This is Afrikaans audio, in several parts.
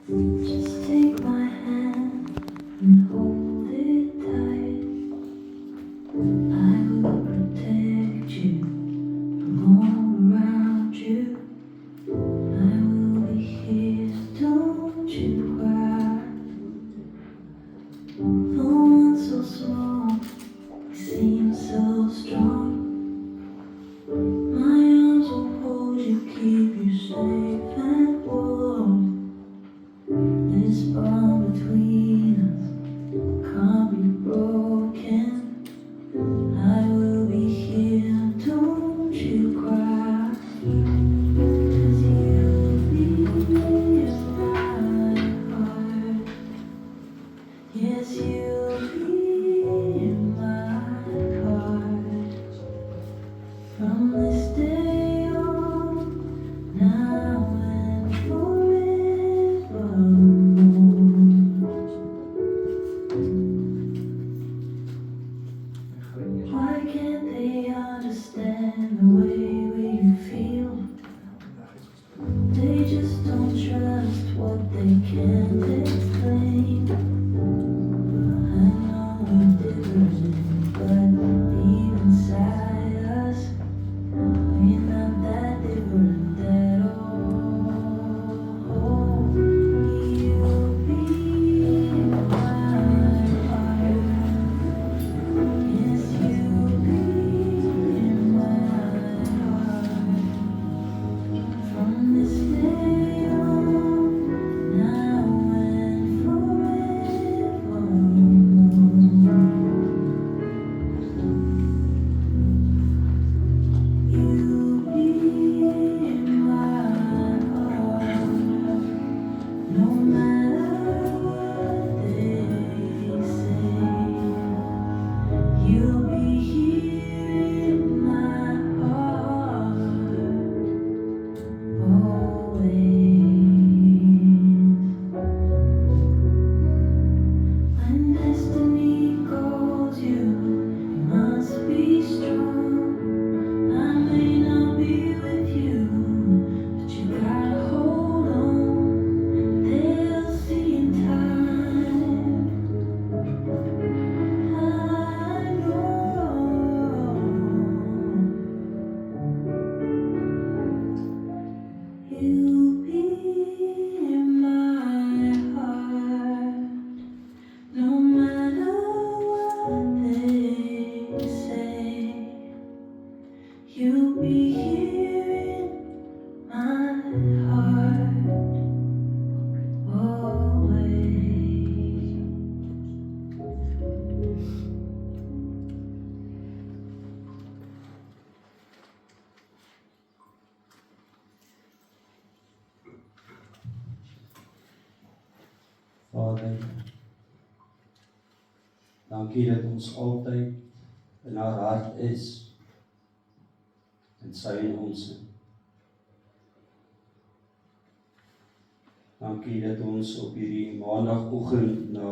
Just take my hand and hold it tight. I will protect you from all around you. I will be here, don't you cry. For one so small, we seem so strong. My arms will hold you, keep you safe and warm. This bond between us can't be broken. I will be here, don't you cry. 'Cause you'll be in my heart. Yes, you'll be in my heart. From this day on, now and forevermore. Why can't they understand the way we feel? They just don't trust what they can't explain. I know we're different, but deep inside us, we're not that different at all. You'll be in my heart. Yes, you'll be in my heart. From this day on, now and forevermore. You'll be in my heart, no matter what they say. You'll be here in my heart, always. When destiny calls you, you must be strong. I may not be with you, but you gotta hold on. They'll see in time. I know you'll be in my heart, no matter what they say. You'll be here in my heart, always. Vader, dankie dat ons altyd in haar hart is en sy in ons. Dankie dat ons op hierdie maandagoggend na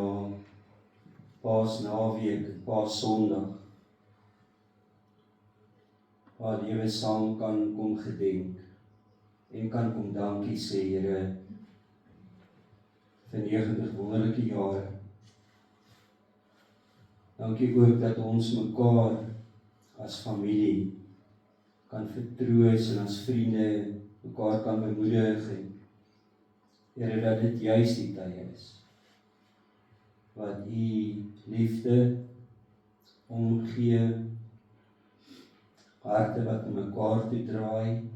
Paasnaweek, Paaszondag, waar lewe saam kan kom gedenk en kan kom dankie sê, Here, vir 90 wonderlike jare. Dankie ook dat ons mekaar as familie kan vertroos en as vriende mekaar kan bemoedig en Here, dat dit juist die tye is wat U liefde omgee, harte wat na mekaar toe draai,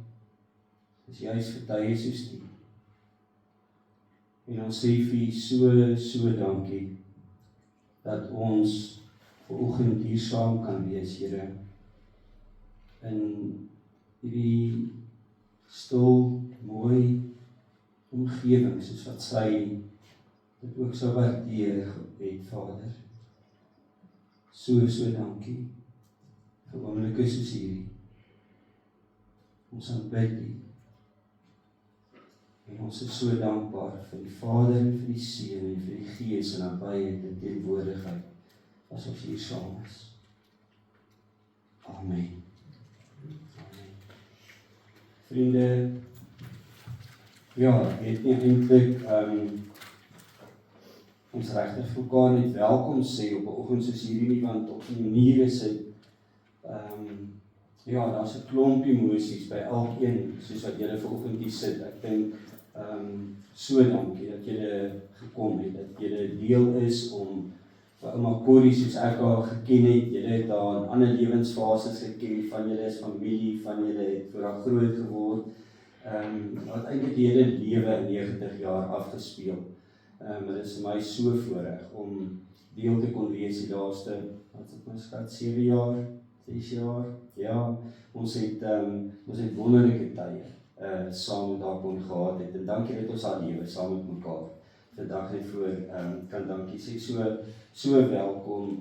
is juist vir tye soos die. En ons sê vir U so dankie dat ons vanoggend hier saam kan wees, Here, in hierdie stil, mooi omgewing, soos wat sy dit ook so waardeer het, Vader. So dankie vir oomblikke soos hierdie. Ons aanbid U. En ons is so dankbaar vir die Vader en vir die Seun en vir die Gees en nabyheid en teenwoordigheid as ons hier saam is. Amen. Amen. Vriende, Ja, ek weet nie eintlik ons regtig vir mekaar net welkom sê op 'n oggend soos hierdie nie, want op 'n manier is dit ja, daar's 'n klomp emosies by elkeen soos wat julle vanoggend hier sit. Ek dink so dankie dat julle gekom het, dat julle deel is om vir ouma Corrie soos ek haar geken het. Julle het haar in ander lewensfases geken, van julle is familie, van julle het voor haar groot geword. Wat eintlik die hele lewe in 90 jaar afgespeel. Dit is vir my so voorreg om deel te kon wees die laaste, wat het my skat, 7 jaar, 6 jaar, ja, ons het wonderlike tye saam met haar kon gehad het, en dankie dat ons haar lewe saam met mekaar vandag net voor kan dankie sê, so welkom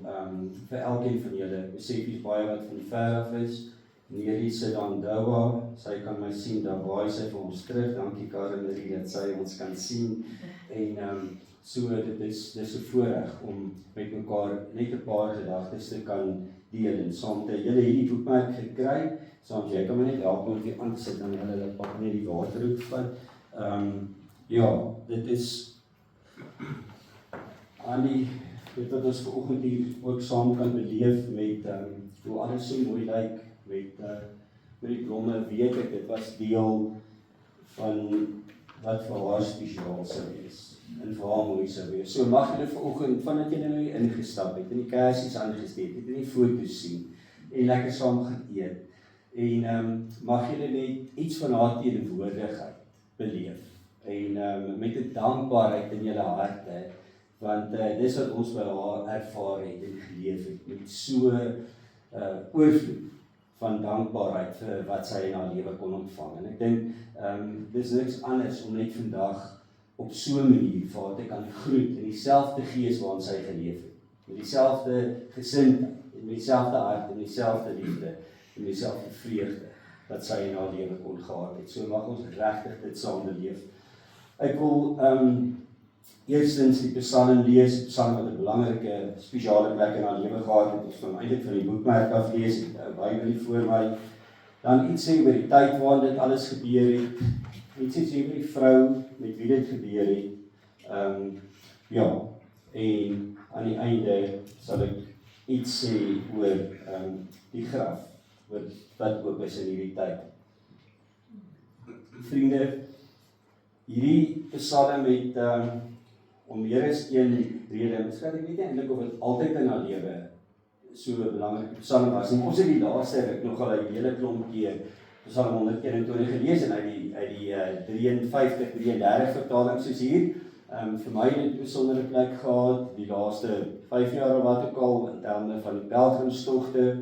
vir elkeen van julle. Besef jy baie wat van ver af is. Neerie sit daar in Doha, sy kan my sien, daar waai sy vir ons terug. Dankie Karen Marie dat sy ons kan sien. En so dit is 'n voorreg om met mekaar net 'n paar gedagtes te kan deel en saam te julle hierdie boekmerk gekry. Soms jy kan my net help om dit aan te sit, dan hulle pak net die water uit van. Ja, dit is Annie, weet wat ons vanoggend hier ook saam kan beleef met hoe alles so mooi lyk met die blomme, weet ek, dit was deel van wat vir haar spesiaal sou wees, en vir haar mooi sou wees. So mag julle vanoggend, vandat julle nou hier ingestap het, en die kersies aangesteek het, en die foto's sien, en lekker saam gaan eet, en mag julle net iets van haar teenwoordigheid beleef, en met 'n dankbaarheid in julle harte, want dis wat ons by haar ervaar het en geleef het, met so oorvloed van dankbaarheid vir wat sy in haar lewe kon ontvang. En ek dink, dis niks anders om net vandag op so 'n manier vir haar te kan groet, in dieselfde gees waarin sy geleef het, met dieselfde gesindheid, en met dieselfde hart, en dieselfde liefde, en dieselfde vreugde, wat sy in haar lewe kon gehad het. So mag ons regtig dit saam beleef. Ek wil eerstens die Psalm lees, Psalm wat 'n belangrike, spesiale plek in haar lewe gehad het. Ons kan eintlik van die boekmerk af lees, Bybel voor my. Dan iets sê oor die tyd waarin dit alles gebeur het. Iets sê oor die vrou met wie dit gebeur het. Ja, en aan die einde sal ek iets sê oor die graf, oor wat oop is in hierdie tyd. Vriende, hierdie Psalm het om meer as een rede, miskien ek weet nie eintlik of dit altyd in haar lewe so 'n belangrike Psalm was. En ons het die laaste ruk nogal 'n hele klomp keer Psalm 121 gelees en uit die 53-33 vertaling soos hier. Vir my het 'n besondere plek gehad die laaste 5 jaar of wat ook al in terme van die pelgrimstogte.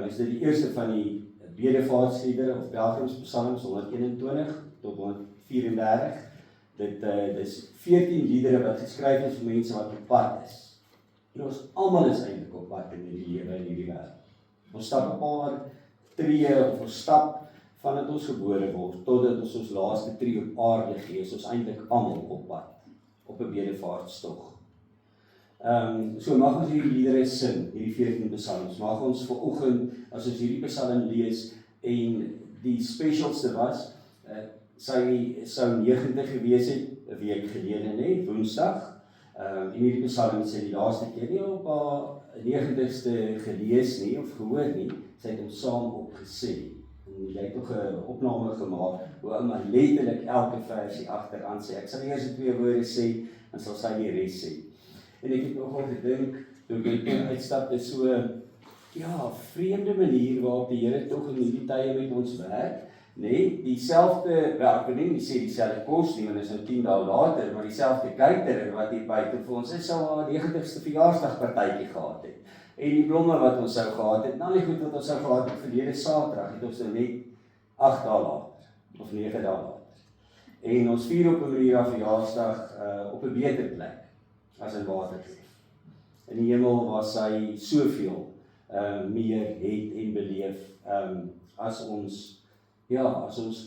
Is dit die eerste van die bedevaartsliedere of pelgrimspsalms 121 tot 134. Dit is 14 liedere wat geskryf is vir mense wat op pad is. En ons almal is eintlik op pad in hierdie lewe en hierdie wêreld. Ons stap 'n paar tree of ons stap vandat ons gebore word totdat ons ons laaste tree op aarde gee. Ons eintlik almal op pad op 'n bedevaartstog. So mag ons hierdie liedere sing, hierdie 14 psalms. Mag ons vanoggend as ons hierdie psalm lees en die specialste was sy sou 90 gewees het 'n week gelede, nee, Woensdag. En hierdie psalm sê die laaste keer nie op haar 90ste gelees nie of gehoor nie. Sy het hom saam opgesê. En jy het nog 'n opname gemaak hoe ouma letterlik elke versie agteraan sê. Ek sal eers 2 woorde sê en sal sy die res sê. En ek het nogal gedink toe ek uitstap, dit so ja, vreemde manier waarop die Here tog in hierdie tye met ons werk. Nee, dieselfde, wel ek wil nie sê dieselfde kos nie, want dit is nou 10 dae later, maar dieselfde caterer wat hier buite vir ons is, sou haar 90ste verjaarsdagpartytjie gehad het. En die blomme wat ons sou gehad het, nou nie goed wat ons sou gehad het verlede Saterdag, het ons nou net 8 dae later, of 9 dae later. En ons vier op 'n manier haar verjaarsdag op 'n beter plek, as in Waterkloof. In die hemel waar sy soveel meer het en beleef, as ons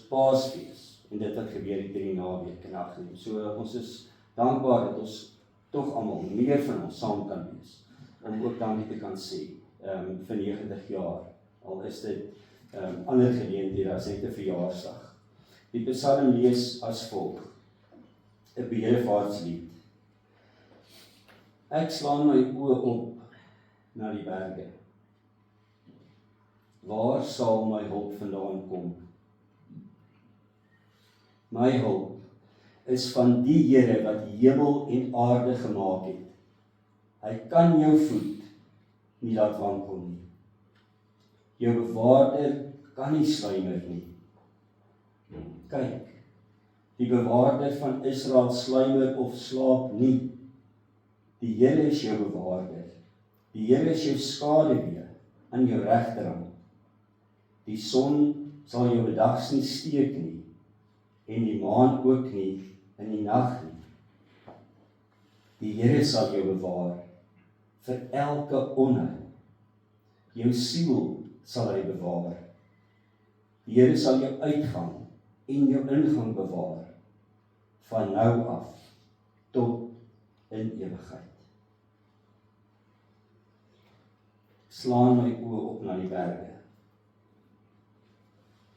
Paasfees en dit wat gebeur het in die naweek en agtereen. So ons is dankbaar dat ons tog almal meer van ons saam kan wees om ook dankie te kan sê vir 90 jaar. Al is dit ander geleenthede as net 'n verjaarsdag. Die Psalm lees as volg: 'n bedevaartslied. Ek slaan my oë op na die berge. Waar sal my hulp vandaan kom? My hulp is van die Here wat hemel en aarde gemaak het. Hy kan jou voet nie laat wankel nie. Jou bewaarder kan nie sluimer nie. Kyk, die bewaarder van Israel sluimer of slaap nie. Die Here is jou bewaarder. Die Here is jou skaduwee aan jou regterhand. Die son sal jou bedags nie steek nie, en die maan ook nie in die nag nie. Die Here sal jou bewaar vir elke onheil. Jou siel sal hy bewaar. Die Here sal jou uitgang en jou ingang bewaar, van nou af tot in ewigheid. Slaan my oë op na die berge.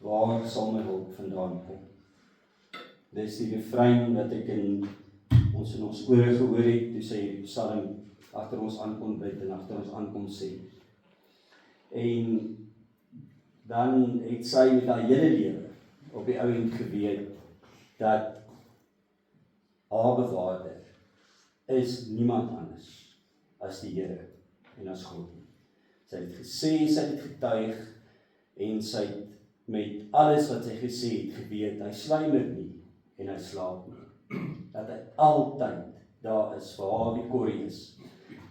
Waar sal my hulp vandaan kom? Dis die refrein wat ek in ons ore gehoor het, toe sy die psalm agter ons aankom bid en agter ons aankom sê. En dan het sy met haar hele lewe op die ouend geweet dat haar bewaarder is niemand anders as die Here en as God. Sy het gesê, sy het getuig en sy het met alles wat sy gesê het geweet, hy sluimer nie en hy slaap nie. Dat hy altyd daar is vir haar wie Corrie is.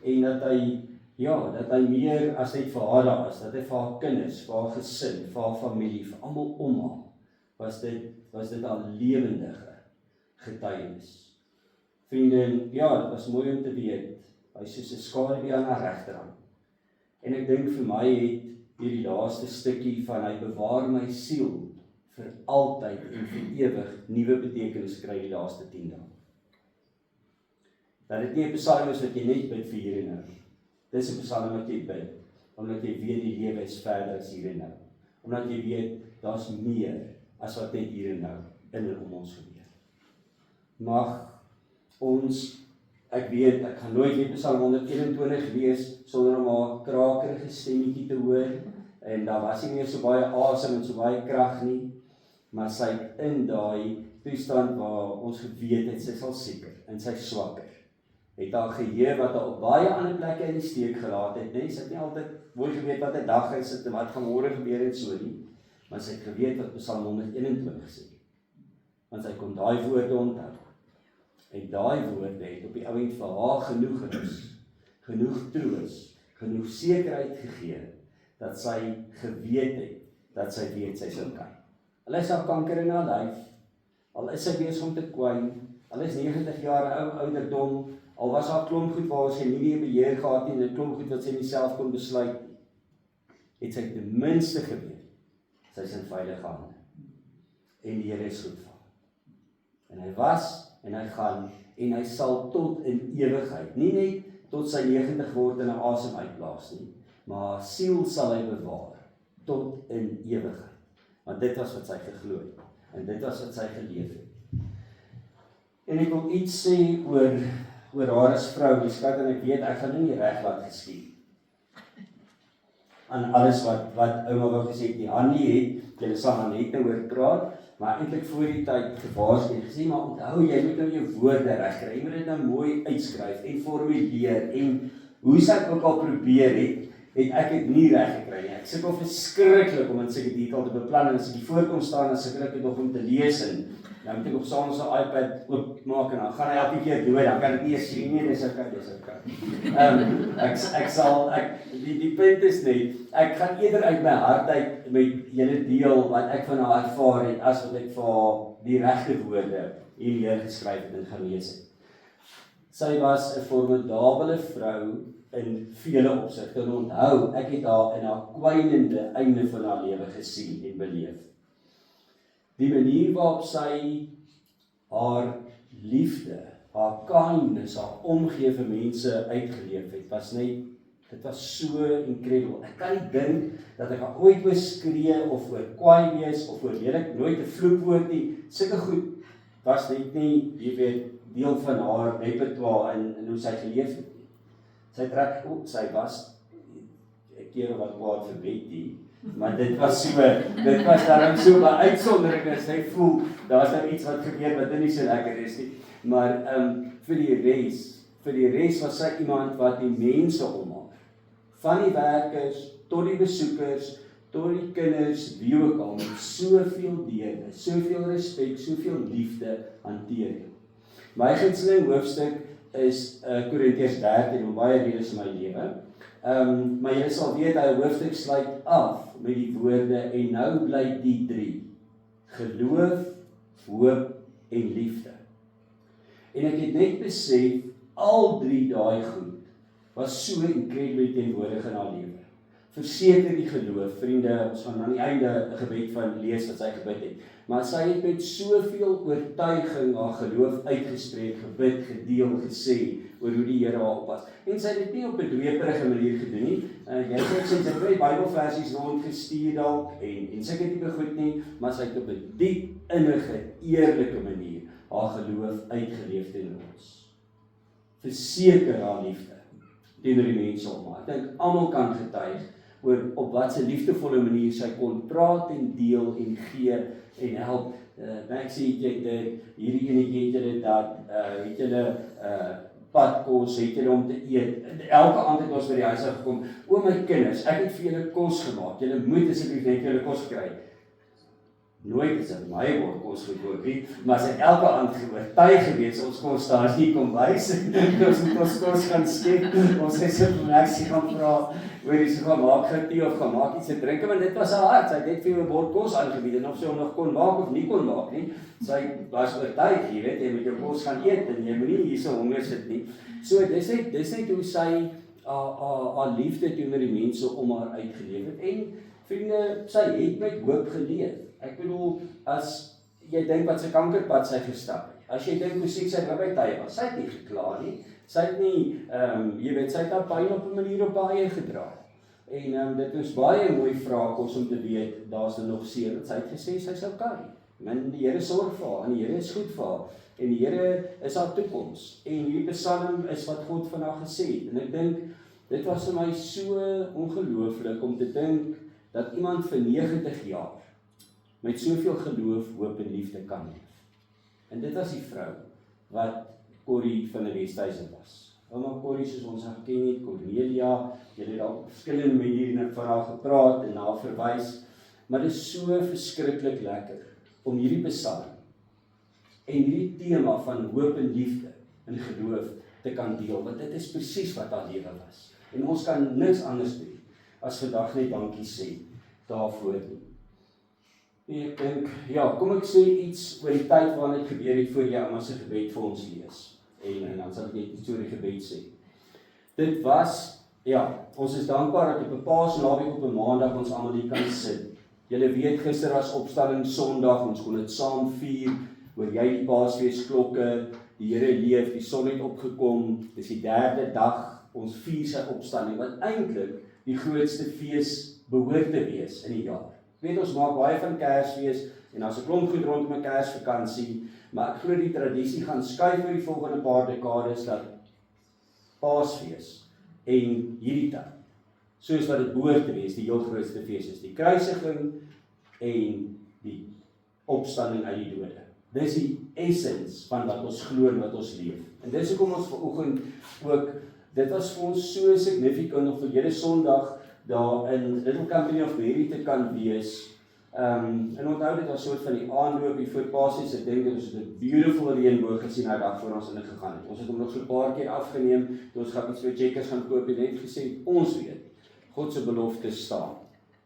En dat hy meer as net vir haar daar is, dat hy vir haar kinders, vir haar gesin, vir haar familie, vir almal om haar, was dit al lewendige getuienis. Vriende, dit was mooi om te weet, hy is soos 'n skaduwee aan haar regterhand. En ek dink vir my het hierdie laaste stukkie van hy bewaar my siel vir altyd en vir ewig nuwe betekenis kry die laaste 10 dae. Dat dit nie 'n psalm is wat jy net bid vir hier en nou. Dis 'n psalm wat jy bid, omdat jy weet die lewe is verder as hier en nou. Omdat jy weet, daar's meer as wat net hier en nou in en om ons gebeur. Mag ons, ek weet, ek gaan nooit weer Psalm 121 lees, sonder om haar krakerige stemmetjie te hoor, en daar was nie meer so baie asem en so baie krag nie, maar sy het in daai toestand waar ons geweet het, sy sal seker, en sy swakker, het haar geheue wat haar op baie ander plekke in die steek gelaat het, nee, sy het nie altyd mooi geweet wat 'n dag is, en wat gaan môre gebeur en so nie, maar sy het geweet wat Psalm 121 sê, want sy kon daai woorde onthou, en daai woorde het op die ouend vir haar genoeg rus, genoeg troos, genoeg sekerheid gegee, dat sy geweet het, dat sy weet sy is okay. Al is haar kanker in haar lyf, al is sy besig om te kwyn, al is 90 jaar ouderdom, al was haar klomp goed waar sy nie meer beheer gehad nie, en 'n klomp goed wat sy nie self kon besluit nie, het sy ten minste geweet, sy is in veilige hande, en die Here is goed vir haar. En hy was, en hy gaan, en hy sal tot in ewigheid, nie net tot sy 90 word en 'n asem uitblaas nie, maar haar siel sal hy bewaar, tot in ewigheid. Want dit was wat sy geglo het, en dit was wat sy geleef het. En ek wil iets sê oor haar as vrou, die skat, en ek weet, ek gaan nie reg laat geskied. Aan alles wat ouma wou gesê het, die Hannie het, julle sal dan net nou oor praat, maar eintlik voor die tyd gewaarsku en gesê, maar onthou, jy moet nou jou woorde reg kry, jy moet dit nou mooi uitskryf en formuleer, en hoe sy ook al probeer het ek dit nie reg gekry nie. Ek sukkel verskriklik om in sulke detail te beplan, en as ek hier voorkom staan, dan sukkel ek dit nog om te lees, en dan moet ek op saam so 'n iPad oopmaak, en dan gaan hy elke keer dood, dan kan ek nie eens sien nie, dis okay. Die punt is net, ek gaan eerder uit my hart uit met julle deel wat ek van haar ervaar het, as wat ek vir haar die regte woorde hier neergeskryf het en gelees het. Sy was 'n formidabele vrou in vele opsigte, en onthou, ek het haar in haar kwynende einde van haar lewe gesien en beleef. Die manier waarop sy haar liefde, haar kindness, haar omgee vir mense uitgeleef het, was net Dit was so incredible. Ek kan nie dink dat ek ooit oor skree of oor kwaai wees of oor lelik, nooit 'n vloekwoord nie. Sulke goed was net nie, jy weet, deel van haar repertoire en hoe sy geleef het. Sy was 'n keer wat kwaad vir Betty, maar dit was daarom so 'n uitsondering as hy voel, daar's nou iets wat gebeur wat nie so lekker is nie. Maar vir die res was sy iemand wat die mense om haar, van die werkers tot die besoekers, tot die kinders, wie ook al, met soveel deernis, soveel respek, soveel liefde hanteer. My gunsteling hoofstuk is Korintiërs 13, om baie redes in my lewe. Maar jy sal weet, hy hoofstuk sluit af met die woorde, en nou bly die 3, geloof, hoop en liefde. En ek het net besef, al 3 daai goed, was so incredibly teenwoordig in haar lewe. Verseker die geloof, vriende, ons gaan aan die einde 'n gebed van lees wat sy gebid het, maar sy het met soveel oortuiging haar geloof uitgespreek, gebid, gedeel, gesê, oor hoe die Here haar oppas. En sy het dit nie op 'n dweperige manier gedoen nie. Jy sê sy het baie Bybelversies rondgestuur dalk, en sulke tipe goed nie, maar sy het op 'n diep, innige, eerlike manier haar geloof uitgeleef teenoor ons. Verseker haar liefde teenoor die mense om haar. Ek dink almal kan getuig oor op wat 'n liefdevolle manier sy kon praat en deel en gee en help. Ek sê jy dit, hierdie enetjie het julle dat, het julle padkos, het julle om te eet. Elke aand het ons by die huis gekom. O my kinders, ek het vir julle kos gemaak. Julle moet asseblief net julle kos kry. Nooit is in my bord kos gekook nie, maar sy elke aand oortuig gewees, ons kos daar nie kom wys, ons moet ons kos gaan skep, ons het sy reaksie gaan vra, oor sy gaan maak gaan tee of gaan maak iets te drink, maar dit was haar hart, sy het net vir 'n bord kos aangebied, en of sy hom nog kon maak of nie kon maak nie, sy was oortuig, jy weet, jy moet jou kos gaan eet, en jy moet nie hier so honger sit nie, so dis net hoe sy haar liefde teenoor die mense om haar uitgeleef het, en vriende, sy het met hoop geleef. Ek bedoel, as jy dink wat sy kankerpad sy gestap het, as jy dink hoe siek sy by tye was, sy het nie gekla nie, sy het nie, jy weet, sy het haar pyn op 'n manier op haar eie gedra. En dit is baie mooi vraag om te weet, daar's nog seer, want sy het gesê, sy sal kan. Men, die Here sorg vir haar, en die Here is goed vir haar, en die Here is haar toekoms, en hierdie Psalm is wat God van haar gesê het, en ek dink, dit was vir my so ongelooflik om te dink, dat iemand vir 90 jaar, met soveel geloof, hoop en liefde kan leef. En dit was die vrou, wat Corrie van die Westhuizen was. Ouma Corrie, soos ons haar ken het, Cornelia, jy het al verskillende maniere van haar gepraat en haar verwys, maar dit is so verskriklik lekker, om hierdie Psalm, en hierdie tema van hoop en liefde, en geloof, te kan deel, want dit is presies wat haar lewe was. En ons kan niks anders doen, as vandag net dankie sê, daarvoor nie. Ek dink, ja, kom ek sê iets oor die tyd waarin dit gebeur het voor jy Amma se gebed vir ons lees. En dan sal ek net iets oor die gebed sê. Dit was, ja, ons is dankbaar dat op 'n Paasnaweek op 'n Maandag ons almal hier kan sit. Julle weet, gister was Opstanding Sondag, ons kon dit saam vier, oor jy die Paasfeesklokke, die Here leef, die son het opgekom, dis die 3de dag, ons vier sy opstanding, wat eintlik die grootste fees behoort te wees in die jaar. Weet, ons maak baie van Kersfees, en as 'n klomp goed rondom 'n Kersvakansie, maar ek glo die tradisie gaan skuif oor die volgende paar dekades, dat Paasfees en hierdie tyd, soos wat dit behoort te wees, die heel grootste fees is, die kruisiging en die opstanding uit die dode. Dis die essence van wat ons glo en wat ons leef. En dis hoekom ons vanoggend ook, dit was vir ons so significant, of vir Sondag, daar in Little Company of Mary te kan wees. En onthou dit was soort van die aanloop hier voor Paasfees, ek dink ons het 'n beautiful reënboog gesien nou dag voor ons in gegaan het. Ons het hom nog so 'n paar keer afgeneem, toe ons gaan iets vir checkers gaan koop en net gesê, ons weet, God se belofte staan.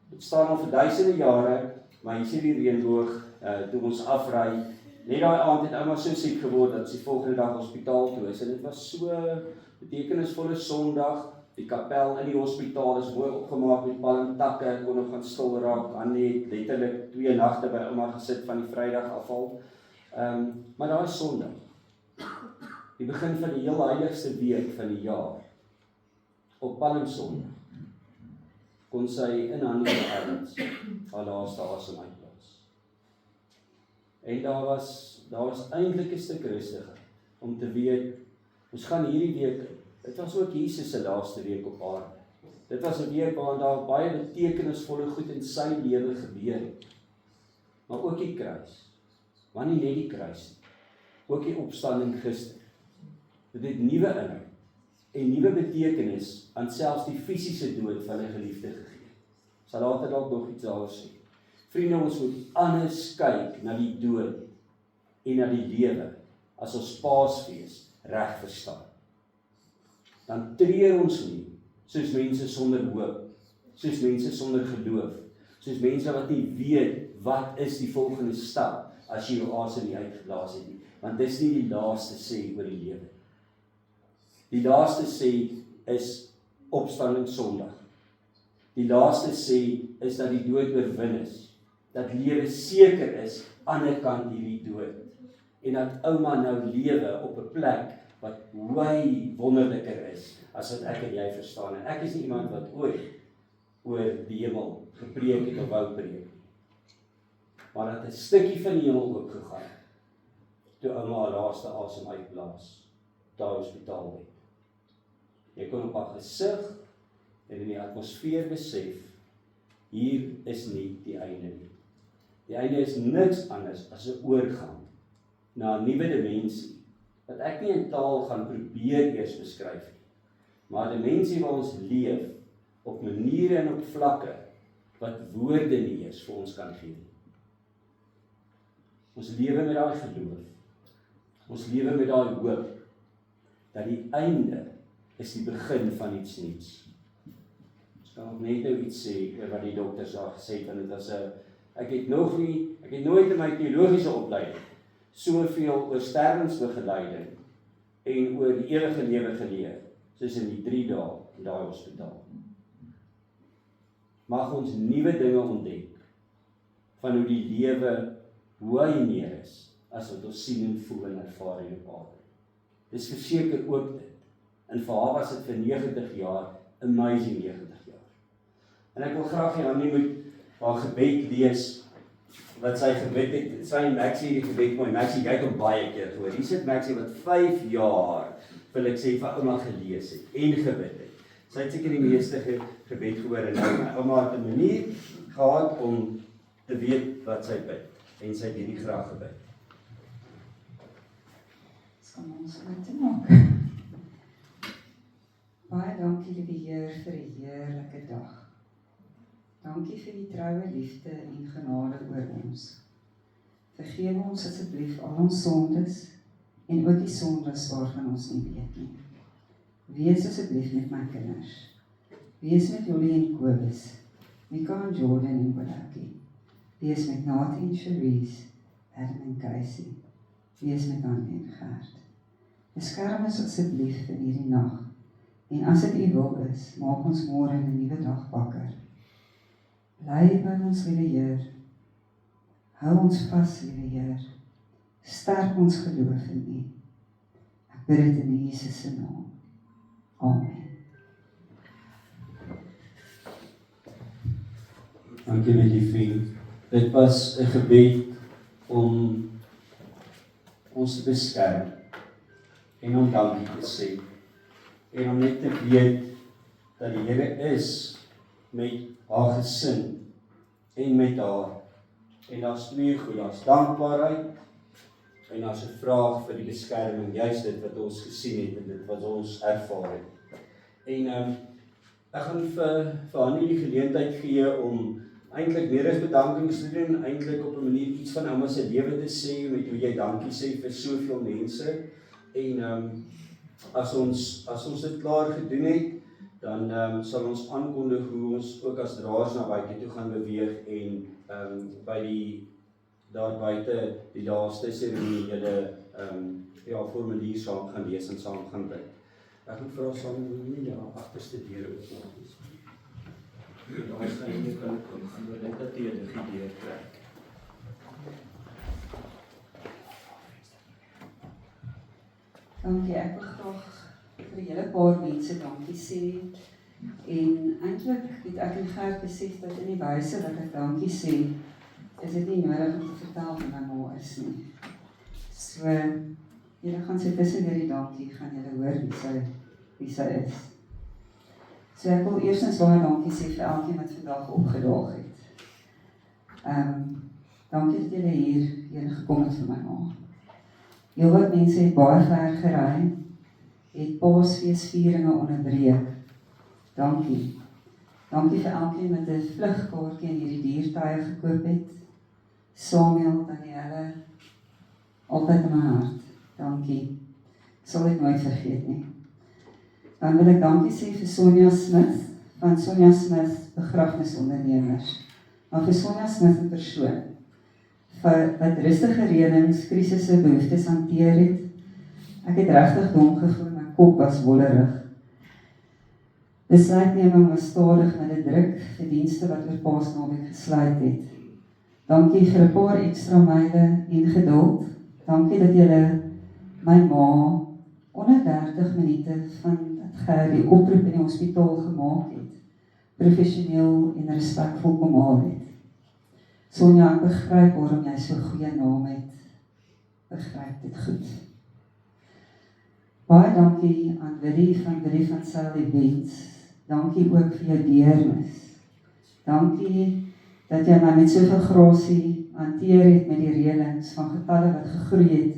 Dit staan al vir duisende jare, maar jy sien die reënboog, toe ons afry, net daai aand het ouma so siek geword, dat sy volgende dag hospitaal toe is, en dit was so betekenisvolle Sondag. Die kapel in die hospitaal is mooi opgemaak met palmtakke, kon nog gaan stil raak, Annie het letterlik 2 nagte by ouma gesit van die Vrydag afval. Maar daar is Sondag, die begin van die heel heiligste week van die jaar. op Palmsondag kon sy in Hannie Arends haar laaste asem uitblaas. En daar was eintlik 'n stuk rustigheid om te weet, ons gaan hierdie week, dit was ook Jesus se laaste week op aarde. Dit was 'n week waarin daar baie betekenisvolle goed in sy lewe gebeur het. Maar ook die kruis. Maar nie net die kruis nie. Ook die opstanding gister. Dit het nuwe inhoud en nuwe betekenis aan selfs die fisiese dood van 'n geliefde gegee. Sal later dalk nog iets daaroor sê. Vriende, ons moet anders kyk na die dood en na die lewe as ons Paasfees reg verstaan. Dan treur ons nie soos mense sonder hoop, soos mense sonder geloof, soos mense wat nie weet wat is die volgende stap as jy jou asem nie uitgeblaas het nie, want dis nie die laaste sê oor die lewe. Die laaste sê is opstanding Sondag. Die laaste sê is dat die dood oorwin is, dat lewe seker is aan die kant hierdie dood, en dat ouma nou lewe op 'n plek wat baie wonderliker is as wat ek en jy verstaan. En ek is nie iemand wat ooit oor die hemel gepreek het of wou preek. Maar dat 'n stukkie van die hemel oopgegaan het, toe ouma haar laaste asem uitblaas, daar hospitaal het. Jy kon op haar gesig en in die atmosfeer besef, hier is nie die einde nie. Die einde is niks anders as 'n oorgang na 'n nuwe dimensie, wat ek nie in taal gaan probeer eers beskryf nie, maar 'n dimensie waar ons leef, op maniere en op vlakke, wat woorde nie eers vir ons kan gee nie. Ons lewe met daai geloof, ons lewe met daai hoop, dat die einde is die begin van iets nuuts. Ons kan ook net nou iets sê oor wat die dokters daar gesê het, want dit was ek het nooit in my teologiese opleiding soveel oor sterwensbegeleiding en oor die ewige lewe geleer, soos in die 3 dae in daai hospitaal. Mag ons nuwe dinge ontdek van hoe die lewe, hoe hy meer is as wat ons sien en voel en ervaar hier op aarde. Dis verseker ook dit. En vir haar was dit vir 90 jaar, amazing 90 jaar. En ek wil graag nie moet haar gebed lees, wat sy gebed het. Sy en Maxie het die gebed mooi. Maxie, jy het hom baie keer gehoor. Hier sit Maxie wat 5 jaar, wil ek sê, van ouma gelees het en gebid het. Sy het seker die meeste gebed gehoor en nou, ouma het 'n manier gehad om te weet wat sy bid. En sy het hierdie graag gebid. Kom ons met te maak. Baie dankie, liewe Heer, vir 'n heerlike dag. Dankie vir die troue liefde en genade oor ons. Vergewe ons asseblief al ons sondes en ook die sondes waarvan ons nie weet nie. Wees asseblief met my kinders. Wees met Jolie en Kobus, Mika en Jordan en Willaki. Wees met Natie en Cherise, Adam en Casey. Wees met Annie en Gert. Beskerm ons asseblief in hierdie nag. En as dit U wil is, maak ons môre 'n nuwe dag wakker. Bly by ons, liewe Heer. Hou ons vas, liewe Heer. Sterk ons geloof in U. Ek bid dit in Jesus se naam. Amen. Dankie met die vriend. Dit was 'n gebed om ons te beskerm en om dankie te sê. En om net te weet dat die Here is met haar gesin en met haar. En daar's 2 goed, daar's dankbaarheid en daar's 'n vraag vir die beskerming, juist dit wat ons gesien het en dit wat ons ervaar het. En ek gaan vir Annie die geleentheid gee om eintlik meer as bedankings te doen, eintlik op 'n manier iets van ouma se lewe te sê, met hoe jy dankie sê vir soveel mense. En as ons dit klaar gedoen het, dan sal ons aankondig hoe ons ook as draers na buite toe gaan beweeg en by daar buite die laaste seremoniele formulier saam gaan lees en saam gaan bid. Ek moet vra saam nie daar agterste deur oopmaak nie. Daar is eintlik kan kom, gaan we net dat jy die deur trek. Dankie, ek wil graag vir 'n hele paar mense dankie sê. En eintlik het ek en Gert besef dat in die wyse wat ek dankie sê, is dit nie nodig om te vertel wie my ma is nie. So, julle gaan so tussen hierdie dankie, gaan julle hoor wie sy is. So ek wil eerstens baie dankie sê vir elkeen wat vandag opgedaag het. Dankie dat julle hier gekom het vir my ma. Heel wat mense het baie ver gery, het Paasfeesvieringe onderbreek. Dankie. Dankie vir elkeen wat 'n vlugkaartjie in hierdie diertuie gekoop het. Samuel, Danielle, altyd in my hart. Dankie. Ek sal dit nooit vergeet nie. Dan wil ek dankie sê vir Sonja Smith, van Sonja Smith Begrafnisondernemers. Maar vir Sonja Smith in persoon, wat rustige redings, krisisse, behoeftes hanteer het. Ek het regtig dom gevoel, my kop was wollerig. Besluitneming was stadig met 'n druk vir dienste wat oor Paasnaweek gesluit het. Dankie vir 'n paar ekstra myle en geduld. Dankie dat julle my ma onder 30 minute van dat Gert die oproep in die hospitaal gemaak het, professioneel en respekvol kom haal het. Sonja, ek begryp waarom jy so goeie naam het. Begryp dit goed. Baie dankie aan Willie van Sally Events. Dankie ook vir jou deernis. Dankie dat jy my met soveel grasie hanteer het met die reëlings van getalle wat gegroei het,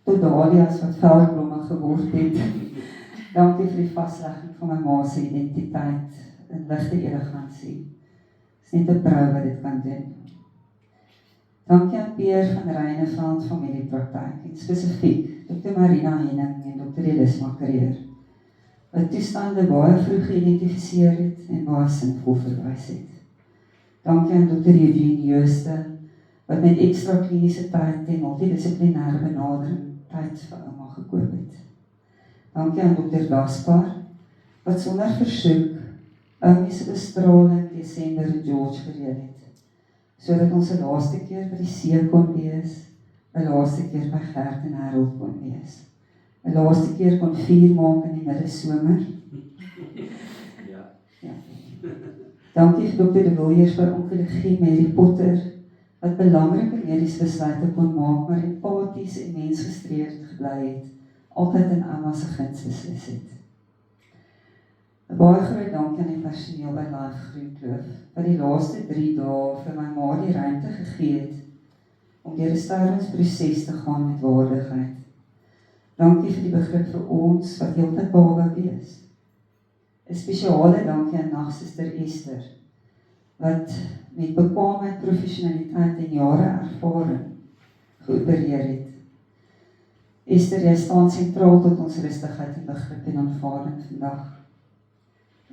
tot dahlias wat veldblomme geword het. Dankie vir die vaslegging van my ma se identiteit in ligte elegansie. Dit is net 'n vrou wat dit kan doen. Dankie aan Peer van Reineveld familiepraktyk en spesifiek Dr. Marina Henning en Dr. Elisma Creer, wat toestande baie vroeg geïdentifiseer het en baie sinvol verwys het. Dankie aan Dr. Eugene Jooste, wat met ekstra kliniese tyd en multidissiplinêre benadering tyd vir ouma gekoop het. Dankie aan Dr. Gaspar, wat sonder versoek oumie se bestraling Desember in George gereël het, sodat ons 'n laaste keer by die see kon wees, 'n laaste keer by Gert en Harold kon wees, 'n laaste keer kon vuur maak in die middelsomer. Ja. Dankie vir Dr. De Villiers vir onkologie met Harry Potter, wat belangrike mediese besluite kon maak, maar empaties en mensgestreefd gebly het, altyd in ouma se guns beslis het. 'n Baie groot dankie aan die personeel by Life Groenkloof, wat die laaste 3 dae vir my ma die ruimte gegee het, om deur 'n sterwingsproses te gaan met waardigheid. Dankie vir die begrip vir ons, wat heeltyd behalwe wees. 'n Spesiale dankie aan Nagsuster Esther, wat met bekwaamheid, professionaliteit en jare ervaring geopereer het. Esther, jy staan sentraal tot ons rustigheid en begrip en aanvaarding vandag.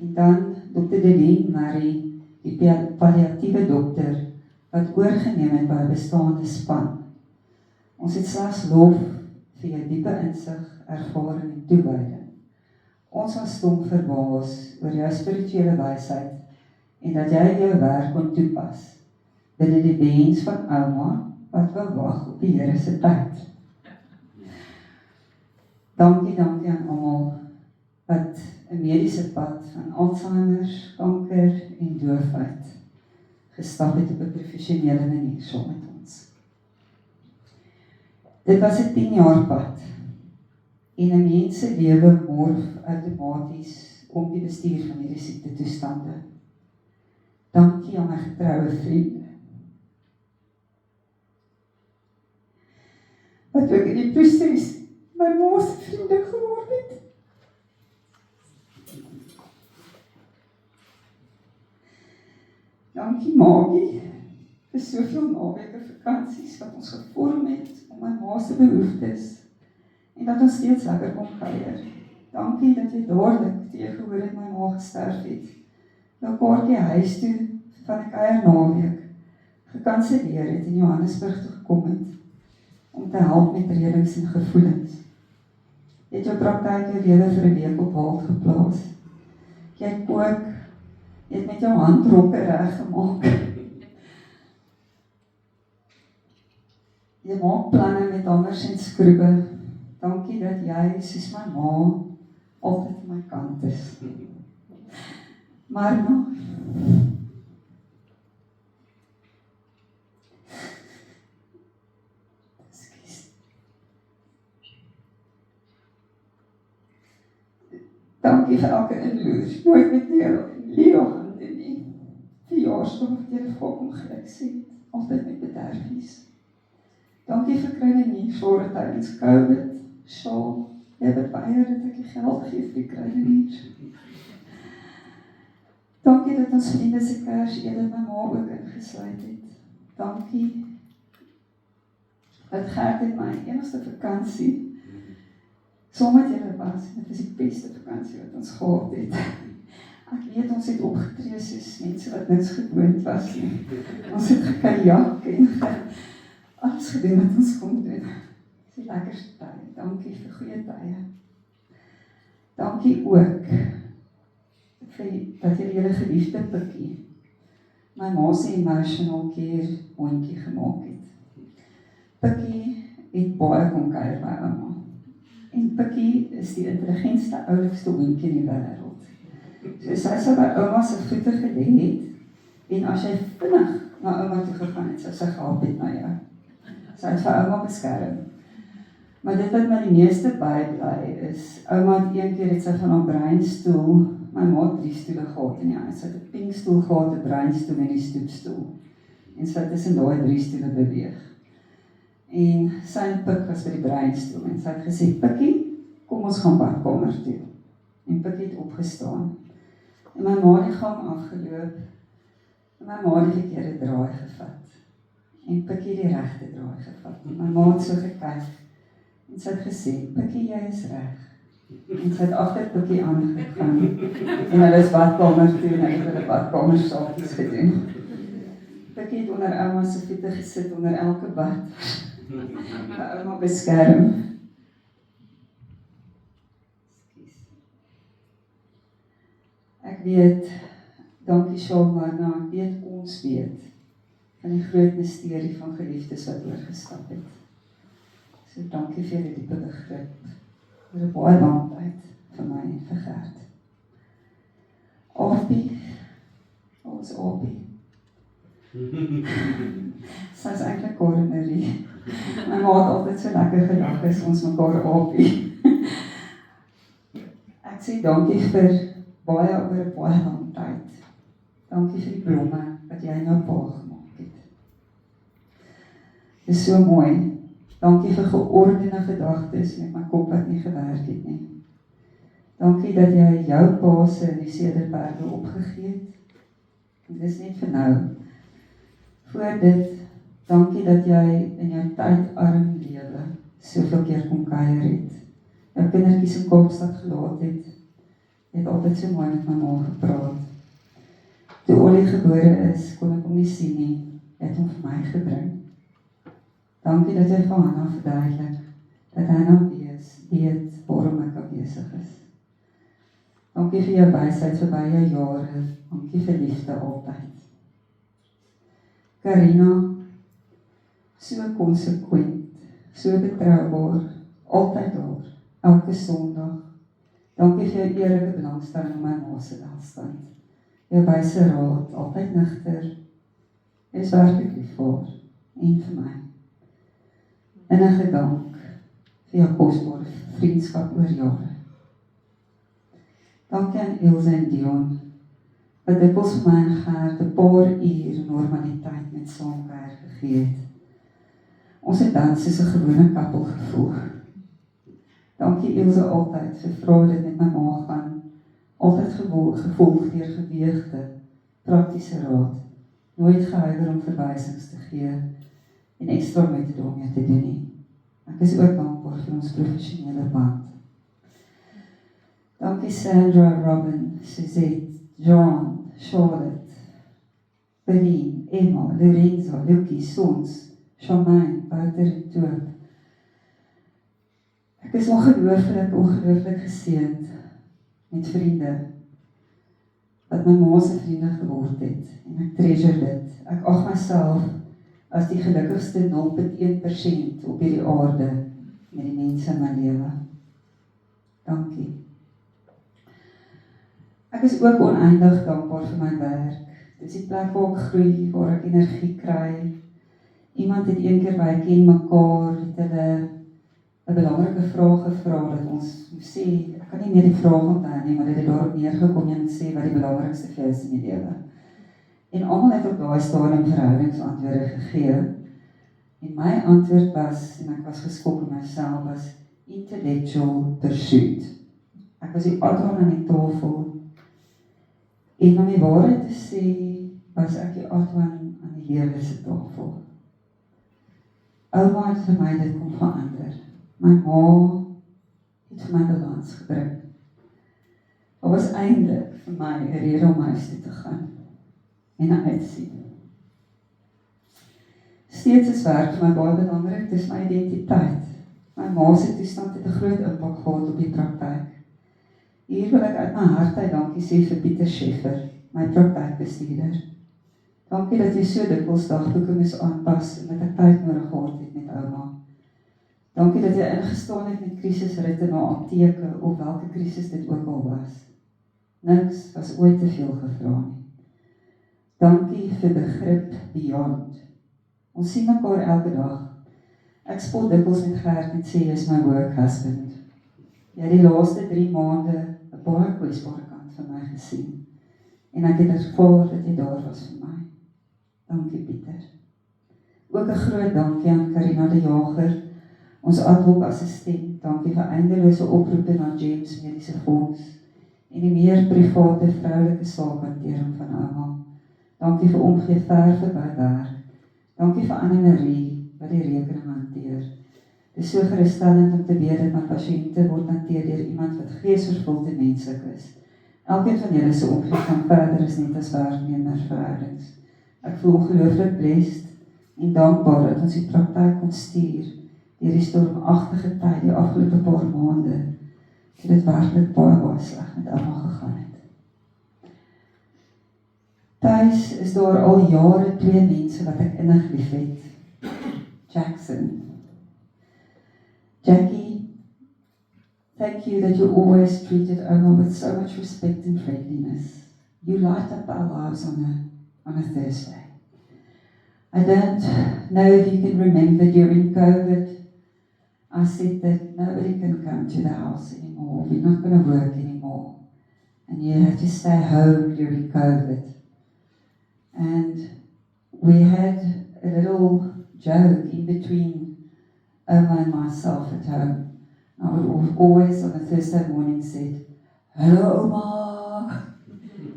En dan Dr. Delien Marie, die palliatiewe dokter, wat oorgeneem het by 'n bestaande span. Ons het slegs lof vir jou diepe insig, ervaring en toewyding. Ons was stom verbaas oor jou spirituele wysheid en dat jy jou werk kon toepas binne die wens van ouma wat wil wag op die Here se tyd. Dankie aan almal wat 'n mediese pad van Alzheimer, kanker en doofheid gestap het op 'n professionele manier saam met ons. Dit was 'n 10 jaar pad en 'n mens se lewe morf outomaties om die bestuur van hierdie siekte toestande. Dankie aan my getroue vriende, wat ook in die proses my ma se vriende geword het. Dankie Maggie, vir soveel naweke vakansies wat ons gevorm het om my ma se behoeftes en dat ons steeds lekker kon kuier. Dankie dat jy dadelik toe jy gehoor het my ma gesterf het, jou kaartjie huis toe van 'n kuier naweek gekanselleer het en Johannesburg toe gekom het om te help met redings en gevoelens. Jy het jou praktyk jou lewe vir 'n week op halt geplaas. Jy kook, jy het met jou handrokke reggemaak. Jy maak planne met hamers en skroewe. Dankie dat jy, soos my ma, altyd aan my kant is. Maar nou, dankie vir elke inloer, nooit met Leo hande nie. 4 jaar stop het jy volk ongeluk sê, altyd met bederfies. Dankie vir kruidenier, sorg tydens COVID, Shaw, jy het baie dat ek die geld gee vir die kruidenier. Dankie dat ons vriende se Kersete my ma ook ingesluit het. Dankie dat Gert en my enigste vakansie saam met julle was, dit was die beste vakansie wat ons gehad het. Ek weet ons het opgetree soos mense wat niks gewoond was nie. Ons het gekajak en alles gedoen wat ons kon doen. Dis die lekkerste tyd. Dankie vir goeie tye. Dankie ook dat julle julle geliefde Pikkie my ma se emotional care hondjie gemaak het. Pikkie het baie kom kuier by ouma. En Pikkie is die intelligentste, oulikste hondjie in die wêreld. So sy sou by ouma se voete gelê het, en as jy vinnig na ouma toe gegaan het, sou sy gehelp het na jou. Sy het vir ouma beskerm. Maar dit wat my die meeste bybly is, ouma het een keer het sy van haar breinstoel, my ma het 3 stoele gehad in die huis. Sy het 'n pinkstoel gehad, 'n breinstoel en 'n stoepstoel. En sy het tussen daai 3 stoele beweeg. En sy en Pik was by die breinstoel en sy het gesê, Pikkie, kom ons gaan badkamer toe. En Pikkie het opgestaan. En my ma het die gang afgeloop en my ma het die verkeerde draai gevat. En Pikkie die regte draai gevat. En my ma het so gekyk en sy het gesê, Pikkie, jy is reg. En sy het agter Pikkie aangegaan en hulle is badkamer toe en hulle het hulle badkamer saakies gedoen. Pikkie het onder ouma se voete gesit onder elke bad. My ouma beskerm. Ek weet, dankie Shaw, maar nou, ek weet ons weet van die groot misterie van geliefdes wat oorgestap het. So dankie vir die diepe begrip. Vir 'n baie lang tyd vir my en vir Gert. Opie, ons Opie. Sy is eintlik Koronerie. My ma het altyd so lekker gelag as ons mekaar Opie. Ek sê dankie vir baie oor 'n baie lang tyd. Dankie vir die blomme wat jy in jou pa gemaak het. Dit is so mooi. Dankie vir geordende gedagtes met my kop wat nie gewerk het nie. Dankie dat jy jou pa se in die Cederberge opgegee het. En dis net vir nou. Voor dit, dankie dat jy in jou tydarm lewe soveel keer kom kuier het. Jou kindertjies in Kaapstad gelaat het. Jy het altyd so mooi met my ma gepraat. Toe Ollie gebore is, kon ek hom nie sien nie. Jy het hom vir my gebring. Dankie dat jy vir Hanna verduidelik, dat hy nou weet waarom ek besig is. Dankie vir jou wysheid vir baie jare, dankie vir liefde altyd. Karina, so konsekwent, so betroubaar, altyd daar, elke Sondag. Dankie vir jou eerlike belangstelling in my ma se welstand. Jou wyse raad, altyd nigter, jy is werklik lief vir haar en vir my. Innige dank vir jou kosbare vriendskap oor jare. Dankie aan Ilse en Dion, wat dikwels vir my en Gert 'n paar uur normaliteit met saamkuier gegee het. Ons het dan soos 'n gewone kappel gevoel. Dankie Ilse altyd vir vrae dit met my ma gaan, altyd gevolg deur geweegde, praktiese raad, nooit gehuiwer om verwysings te gee en ekstra moeite daarmee te doen nie. Ek is ook dankbaar vir ons professionele band. Dankie Sandra, Robin, Suzette, John, Charlotte, Berlin, Emma, Lorenzo, Lucie, Sons, Charmaine, Wouter en Toop. Ek is ongelooflik geseënd met vriende wat my ma se vriende geword het en ek treasure dit. Ek ag myself as die gelukkigste 0.1% op hierdie aarde met die mense in my lewe. Dankie. Ek is ook oneindig dankbaar vir my werk. Dit is die plek waar ek groei, waar ek energie kry. Iemand het een keer by ken mekaar, het hulle 'n belangrike vraag gevra dat ons moes sê, ek kan nie meer die vraag onthou nie, maar dit het daarop neergekom en sê wat die belangrikste vir jou is in die lewe. En almal het op daai stadium verhoudingsantwoorde gegee. En my antwoord was, en ek was geskok in myself, was intellectual pursuit. Ek was die Adwan aan die tafel. En om die waarheid te sê, was ek die Adwan aan die lewe se tafel. Ouma het vir my dit kom verander. My ma het vir my balans gebring. Dit was eintlik vir my 'n rede om huis toe te gaan en uitsien. Steeds is werk vir my baie belangrik, dit is my identiteit. My ma se toestand het 'n groot impak gehad op die praktyk. Hier wil ek uit my hart uit dankie sê vir Pieter Scheffer, my praktykbestuurder. Dankie dat jy so dikwels dagboeke moes aanpas en dat ek tyd nodig gehad het met ouma. Dankie dat jy ingestaan het met krisisritte na apteke of welke krisis dit ook al was. Niks was ooit te veel gevra nie. Dankie vir begrip beyond. Ons sien mekaar elke dag. Ek spot dikwels met Gert en sê jy is my work husband. Jy het die laaste 3 maande 'n baie kwesbare kant van my gesien. En ek het ervaar dat jy daar was vir my. Dankie Pieter. Ook 'n groot dankie aan Karina de Jager, ons advokaat-assistent. Dankie vir eindelose oproepe na James Mediese Fonds en die meer private vroulike saakhantering van ouma. Dankie vir omgee ver verby werk. Dankie vir Anne-Marie wat die rekening hanteer. Dit is so geruststellend om te weet dat my pasiënte word hanteer deur iemand wat geesvervulde menslik is. Elkeen van julle se omgee gaan verder as net as werknemersverhoudings. Ek voel ongelooflik blessed en dankbaar dat ons die praktyk kon stuur deur die stormagtige tyd die afgelope paar maande. Dit het werklik baie sleg met ouma gegaan het. Tuis is daar al jare 2 mense wat ek innig liefhet. Jackson. Jackie, thank you that you always treated ouma with so much respect and friendliness. You light up our lives on a Thursday. I don't know if you can remember during COVID, I said that nobody can come to the house anymore. We're not going to work anymore. And you have to stay home during COVID. And we had a little joke in between Oma and myself at home. I would always on a Thursday morning say, "Hello Oma,"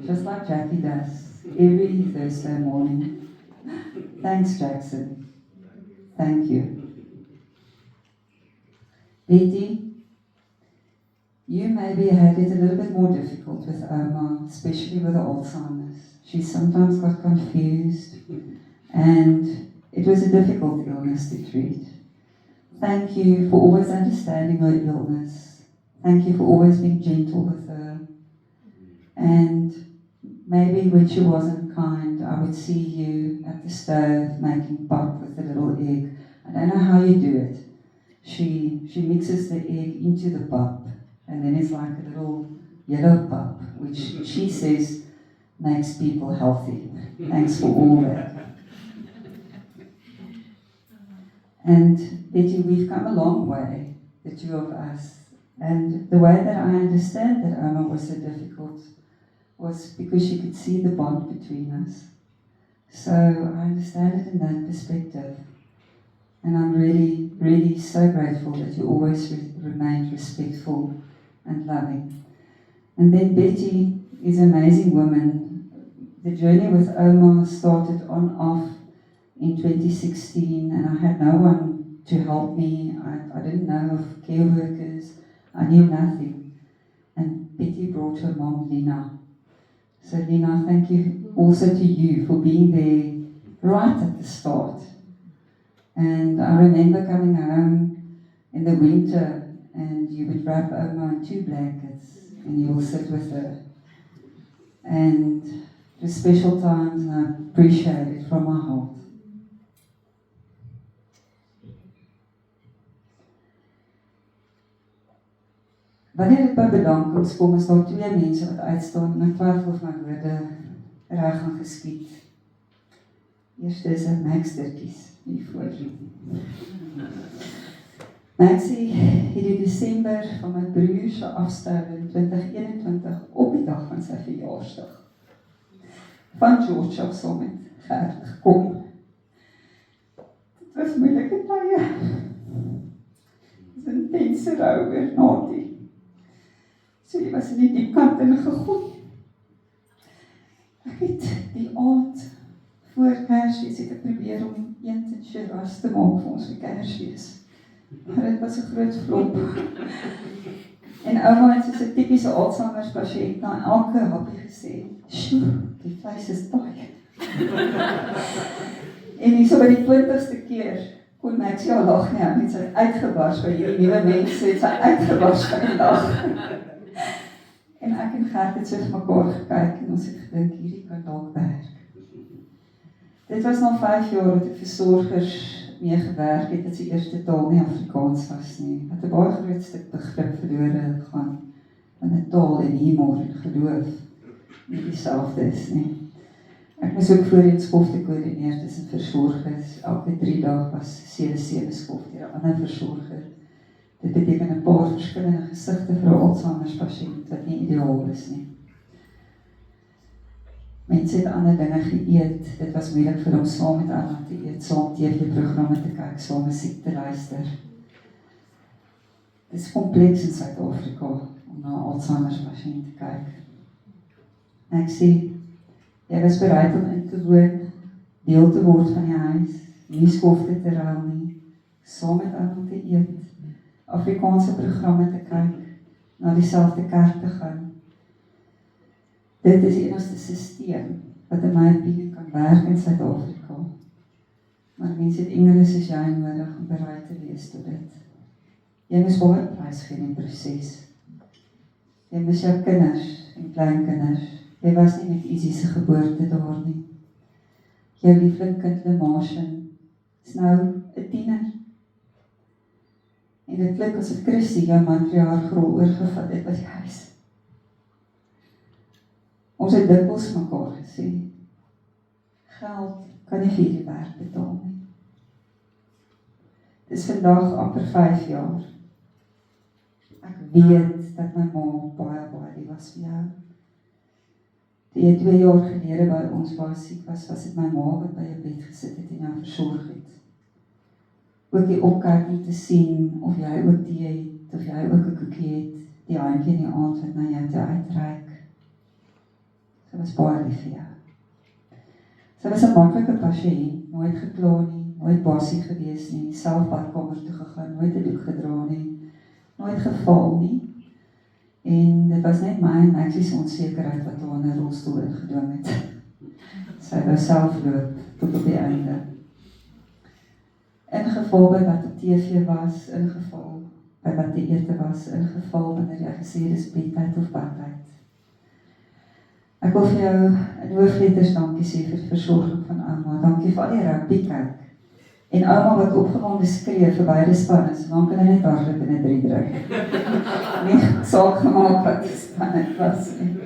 just like Jackie does every Thursday morning. Thanks Jackson. Thank you. Betty, you maybe had it a little bit more difficult with Oma, especially with the Alzheimer's. She sometimes got confused and it was a difficult illness to treat. Thank you for always understanding her illness. Thank you for always being gentle with her. And maybe when she wasn't kind, I would see you at the stove making pap with a little egg. I don't know how you do it. She mixes the egg into the pap, and then it's like a little yellow pap, which she says makes people healthy. Thanks for all that. And Betty, we've come a long way, the two of us. And the way that I understand that Oma was so difficult was because she could see the bond between us. So I understand it in that perspective. And I'm really, really so grateful that you always remained respectful and loving. And then Betty is an amazing woman. The journey with Oma started on off in 2016, and I had no one to help me. I didn't know of care workers. I knew nothing. And Betty brought her mom, Lina. So Lina, thank you also to you for being there right at the start. And I remember coming home in the winter and you would wrap Oma in 2 blankets and you will sit with her. And it was special times and I appreciate it from my heart. Wanneer dit by bedankings kom, is daar twee mense wat uitstaan en ek twyfel of my woorde reg gaan geskied. Eerste is 'n Maxtertjies hiervoor. Maxie het in Desember van my broer se afsterwe in 2021 op die dag van sy verjaarsdag van George af saam met Gert gekom. Dit was moeilike tye. Dit was 'n intense rou oor Natie. So die was in die diep kant in gegooi. Ek het die aand voor Kersfees het ek probeer om een te churras te maak vir ons vir Kersfees. Maar dit was 'n groot flop. En ouma het soos 'n tipiese Alzheimer's pasiënt na elke happie gesê, "Sjoe, die vleis is taai." En hier so by die 20ste keer kon Maxie al lag nie aan, het sy uitgebars by hierdie nuwe mense, het sy uitgebars by die lag. En ek en Gert het so vir mekaar gekyk en ons het gedink, hierdie kan dalk werk. Dit was na 5 jaar dat ek versorgers mee gewerk het, dat sy eerste taal nie Afrikaans was nie, wat 'n baie groot stuk begrip verlore gaan, want 'n taal en humor en geloof nie dieselfde is nie. Ek moes ook voorheen skofte koördineer tussen versorgers, elke 3 dae was 7 skof deur 'n ander versorger. Dit beteken 'n paar verskillende gesigte vir 'n Alzheimer's pasiënt wat nie ideaal is nie. Mense het ander dinge geëet, dit was moeilik vir hom saam met ander te eet, saam TV-programme te kyk, saam musiek te luister. Dit is kompleks in Suid-Afrika om na 'n Alzheimer's pasiënt te kyk. Ek sê, jy was bereid om in te woon, deel te word van die huis, nie skofte te ruil nie, saam met ander te eet, Afrikaanse programme te kyk, na dieselfde kerk te gaan. Dit is die enigste sisteem wat in my opinie kan werk in Suid-Afrika. Maar mense het engele soos jy nodig om bereid te wees tot dit. Jy moes baie prys gee in die proses. Jy moes jou kinders en kleinkinders, jy was nie met Izzy se geboorte daar nie. Jou lieflingkind Lemartian is nou 'n tiener. En dit klink asof Christie jou matriarg rol oorgevat het by die huis. Ons het dikwels mekaar gesê, geld kan nie vir die werk betaal nie. Dit is vandag amper 5 jaar. Ek weet dat my ma baie lief was vir jou. Toe jy 2 jaar gelede by ons baie siek was, was dit my ma wat by jou bed gesit het en jou versorg het. Ook die opkyking te sien, of jy ook tee het, of jy ook 'n koekie het, die handjie in die aand wat na jou toe uitreik. Sy was baie lief vir jou. Sy was 'n maklike pasiënt, nooit gekla nie, nooit bossy gewees nie, self badkamer toe gegaan, nooit 'n doek gedra nie, nooit geval nie. En dit was net my en Maxie se onsekerheid wat haar in 'n rolstoel ingedwing het. Sy wou self loop tot op die einde. In geval by wat op TV was, in geval by wat die ete was, in geval wanneer jy gesê het is bedtyd of badtyd. Ek wil vir jou in hoofletters dankie sê vir die versorging van ouma, dankie vir al die rugby kyk. En ouma wat opgewonde skree vir beide spanne, solank hulle net hardloop in 'n 3 druk. Nie saak gemaak wat die spanne was nie.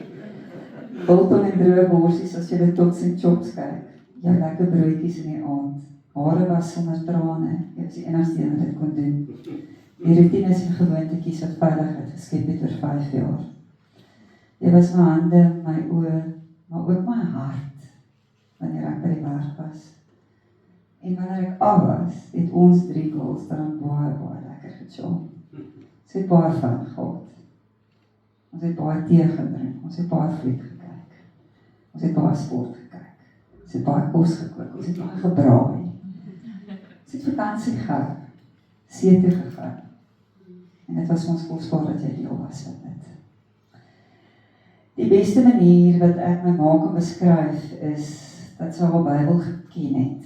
Biltong en droë borsies as jy dit tots en chops kyk. Jou lekker broodjies in die aand. Hare was sonder trane, jy was die enigste een wat dit kon doen. Die routines en gewoontetjies wat veiligheid geskep het oor 5 jaar. Jy was my hande, my oë, maar ook my hart, wanneer ek by die werk was. En wanneer ek af was, het ons 3 girls dan baie lekker gechill. Ons het baie fun gehad. Ons het baie tee gedrink, ons het baie fliek gekyk. Ons het baie sport gekyk. Ons het baie kos gekook, ons het baie gebraai. Ons het vakansie gehou, see toe gegaan. En dit was ons kosbaar dat jy deel was van dit. Die beste manier wat ek my ma kan beskryf is dat sy haar Bybel geken het.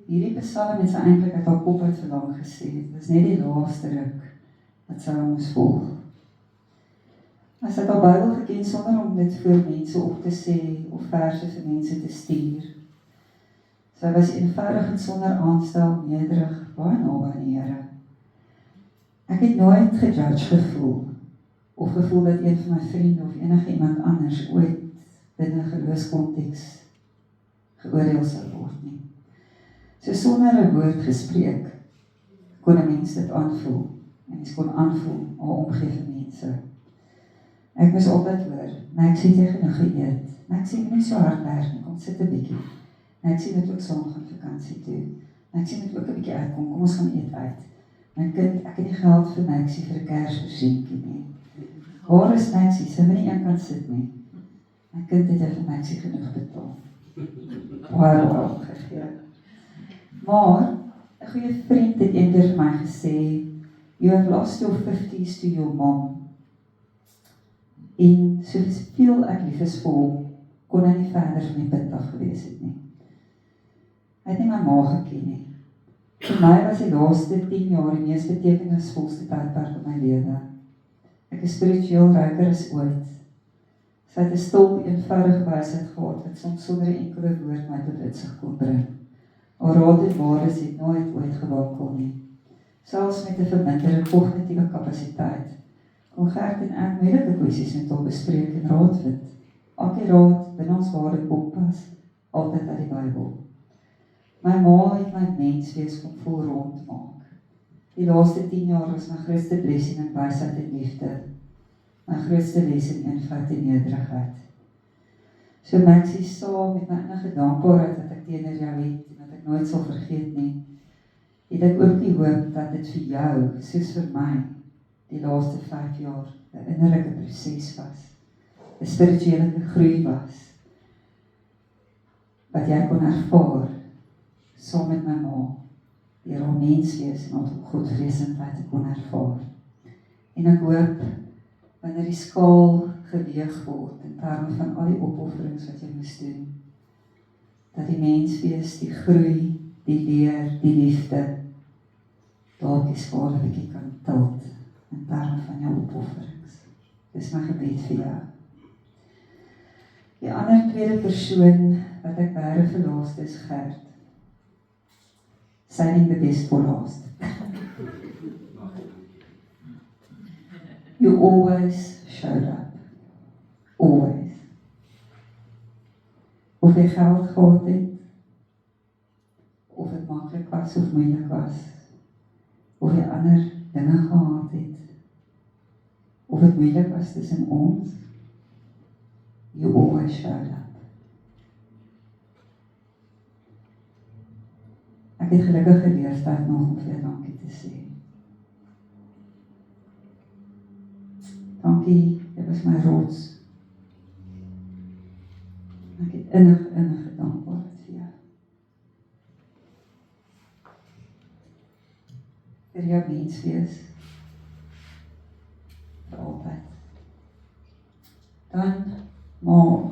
Hierdie psalm het sy eintlik uit haar kop uit verlang gesê. Dit is net die laaste ruk wat sy moes volg. Sy het haar Bybel geken sonder om dit voor mense op te sê of verse vir mense te stuur. Sy was eenvoudig en sonder aanstel, nederig, baie naby aan die Here. Ek het nooit gejudge gevoel of gevoel dat een van my vriende of enige iemand anders ooit binne 'n geloofskonteks geoordeel sal word nie. So sonder 'n woord gespreek, kon 'n mens dit aanvoel, en mens kon aanvoel hoe omgee vir mense. Ek moes altyd hoor, nee, ek sê jy genoeg geëet, nee, ek sê jy nie so hard werk nie, kom sit 'n bietjie, nee, ek sê net ook saam gaan vakansie toe, nee, ek sê net ook 'n bietjie uitkom, kom ons gaan eet uit. My kind, ek het nie geld vir Maxie vir 'n Kersversienkie nie. Waar is Maxie? Sy moet nie een kant sit nie. My kind het jy vir Maxie genoeg betaal. Baie gegee. Maar 'n goeie vriend het eendag vir my gesê, you have lost your 50s to your mom. En soveel ek lief is vir hom, kon hy nie verder van die punt af gewees het nie. Hy het nie my ma geken nie. Vir my was die laaste 10 jaar die mees betekenisvolste tydperk in my lewe. Ek is spiritueel ryker as ooit. Sy het 'n stil, eenvoudige wysheid gehad, wat soms sonder 'n enkele woord my tot insig kon bring. Haar raad en waardes het nooit ooit gewankel nie. Selfs met 'n verminderde kognitiewe kapasiteit, kon Gert en ek moeilike kwessies met hom bespreek en raad vind. Akkuraat binne ons ware kompas, altyd uit die Bybel. My ma het my menswees kom vol rond maak. Die laaste 10 jaar was my grootste blessing in wysheid en liefde. My grootste les in eenvoud en nederigheid. So Maxie saam met my innige dankbaarheid wat ek teenoor jou het en wat ek nooit sal vergeet nie, het ek ook die hoop dat dit vir jou, soos vir my, die laaste 5 jaar 'n innerlike proses was, 'n spirituele groei was, wat jy kon ervaar, saam met my ma, deur haar menswees en haar Godvreesendheid te kon ervaar. En ek hoop, wanneer die skaal geweeg word, in terme van al die opofferings wat jy moes doen, dat die menswees, die groei, die leer, die liefde, dalk die skaal 'n bietjie kan tilt, in terme van jou opofferings. Dis my gebed vir jou. Die ander tweede persoon wat ek baie verlaas is Gert. Saving the best for last. You always showed up. Always. Of jy geld gehad het, of het maklik was of moeilik was, of jy ander dinge gehad het, of het moeilik was tussen ons, you always showed up. Ek het gelukkig geleefdheid nog om vir jou dankie te sê. Dankie, jy was my rots. Ek het innige dankbaarheid vir jou. Vir jou menswees. Vir altyd. Dan, maar,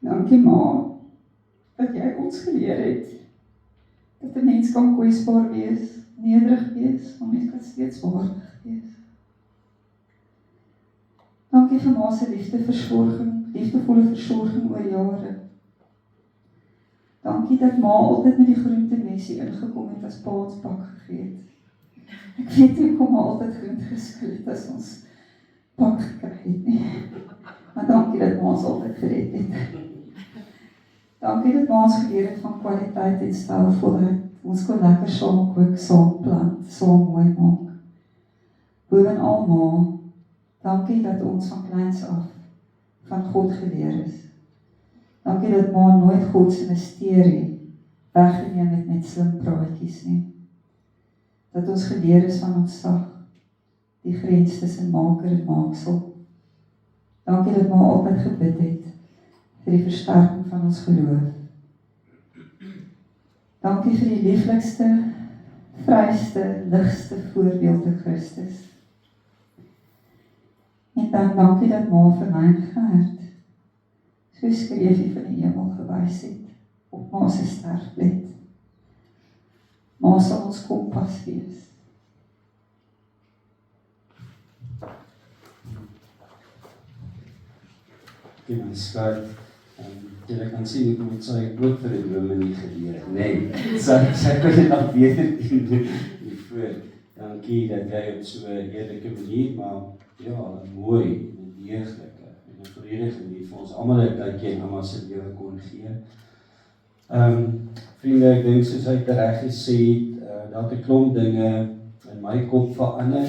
dankie ma, dat jy ons geleer het, dat 'n mens kan kwesbaar wees, nederig wees, maar mens kan steeds waardig wees. Dankie vir ma se liefdevolle versorging oor jare. Dankie dat ma altyd met die groentemesie ingekom het as pa ons pak gegee het. Ek weet nie kom ma altyd groente geskil het as ons pak gekry het nie. Maar dankie dat ma ons altyd gered het. Dankie dat ma ons geleer het van kwaliteit en stylvolheid. Ons kon lekker saam kook, saam plant, saam mooi maak. Bovenal ma, dankie dat ons van kleins af van God geleer is. Dankie dat ma nooit God se misterie weggeneem het met slim praatjies nie. Dat ons geleer is van ontzag, die grens tussen maker en maaksel. Dankie dat ma altyd gebid het vir die versterking van ons geloof. Dankie vir die lieflikste, vryste, ligste voorbeeld in Christus. En dan dankie dat ma vir my en Gert so skreefie van die hemel gewys het, op ma se sterfbed. Ma sal ons kompas wees. Okay, my skat, Jy kan sien, hoe moet sy ook vir die dominee geleer, nee, sy kon dit nog beter doen voor. Dankie dat jy op so 'n eerlike manier, maar ja, mooi, en deeglike, en 'n vredige manier vir ons almal 'n kykie in Amma se lewe kon gee. Vriende, ek dink soos hy reg gesê het, daar het 'n klomp dinge in my kop verander,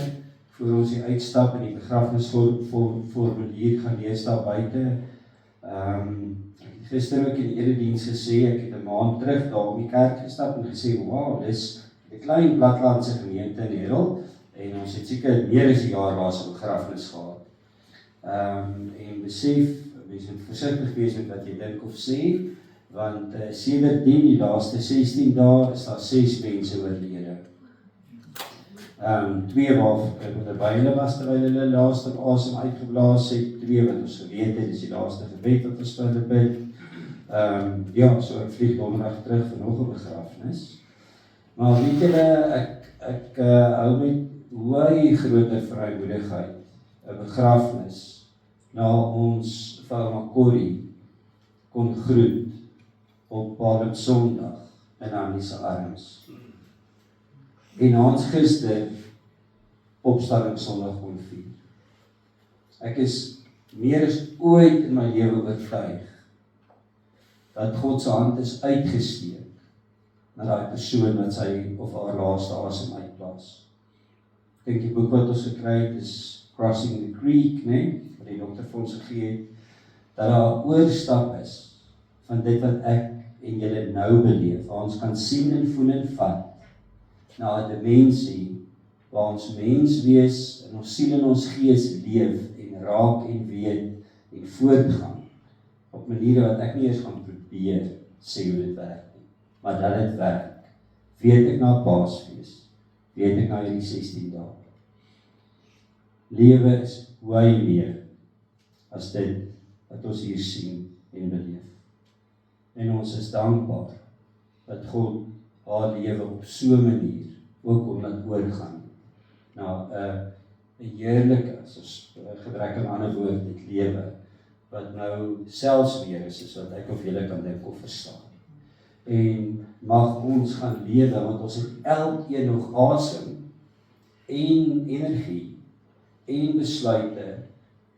voor ons die uitstap en die begrafnisformulier gaan lees daar buite. Gister ook in die erediens gesê, ek het 'n maand terug daar om die kerk gestap en gesê, wow, dis 'n klein plattelandse gemeente in Herald, en ons het seker meer as 'n jaar waar se begrafnis gehad. En besef, mens moet versigtig wees met wat jy dink of sê, want sedert die laaste 16 dae is daar 6 mense oorlede. 2 waarby hulle was terwyl hulle laaste asem uitgeblaas het, 2 wat ons geweet het, dis die laaste gebed wat ons vir hulle bid. Ja, so ek vlieg donderdag terug vir nog 'n begrafnis. Maar weet julle, ek hou met hoe groter vrymoedigheid 'n begrafnis na ons vir ouma Corrie kon groet op Palm Sondag in Annie se arms. En ons gister Opstanding Sondag kon vier. Ek is meer as ooit in my lewe oortuig dat God se hand is uitgesteek na daai persoon wat sy of haar laaste asem uitblaas. Ek dink die boek wat ons gekry het is Crossing the Creek, wat die dokter vir ons gegee het, dat daar 'n oorstap is van dit wat ek en julle nou beleef, waar ons kan sien en voel en vat, na 'n dimensie waar ons mens wees en ons siel en ons gees leef en raak en weet en voortgaan op maniere wat ek nie eens gaan probeer sê hoe dit werk nie, maar dat dit werk. Weet ek na Paasfees, weet ek na hierdie 16 dae. Lewe is baie meer as dit wat ons hier sien en beleef. En ons is dankbaar dat God haar lewe op so 'n manier ook kon laat oorgaan na 'n heerlike, soos gebrek aan 'n ander woord, dit lewe, wat nou selfs meer is as wat ek of julle kan dink of verstaan. En mag ons gaan lewe, want ons het elkeen nog asem en energie en besluite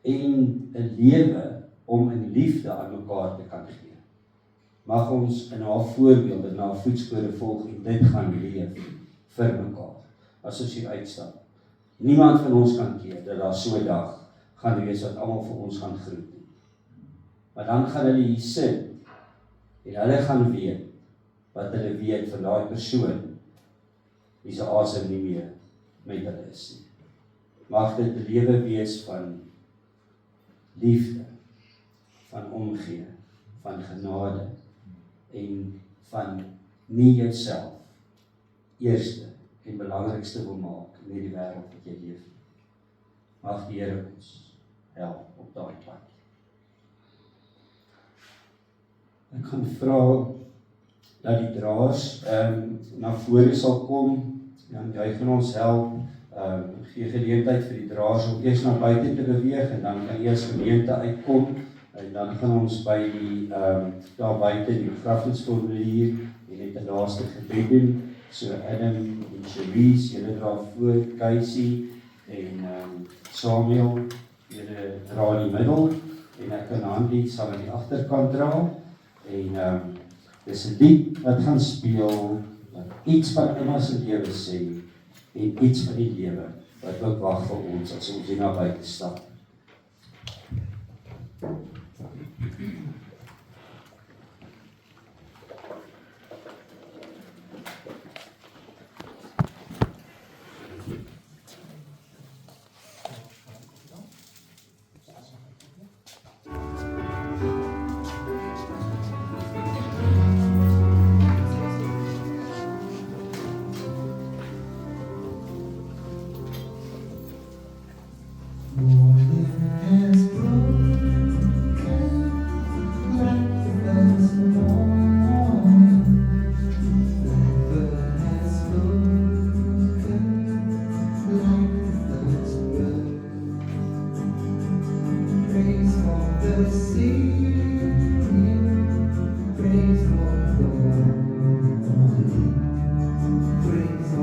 en 'n lewe om in liefde aan mekaar te kan gee. Mag ons in haar voorbeeld en haar voetspore volg en dit gaan leef vir mekaar, as ons hier uitstap. Niemand van ons kan keer dat daar so 'n dag gaan wees wat almal vir ons gaan groet nie. Maar dan gaan hulle hier sit en hulle gaan weet wat hulle weet van daai persoon wie se asem nie meer met hulle is nie. Mag dit 'n lewe wees van liefde, van omgee, van genade en van nie jouself eerste en belangrikste wil maak in hierdie wêreld wat jy leef. Mag die Here ons help op daai pad. Ek gaan vra dat die draers na vore sal kom, en jy gaan ons help, gee geleentheid vir die draers om eers na buite te beweeg en dan kan eers gemeente uitkom, en dan gaan ons by die daar buite die begrafnisformulier en net 'n laaste gebed doen. So Adam en Cherise, julle dra voor, Casey en Samuel, julle dra in die middel en ek en Andy sal aan die agterkant dra. En dis 'n lied wat gaan speel, iets wat Emma se lewe sê en iets van die lewe wat ook wag vir ons as ons hier na buite stap. See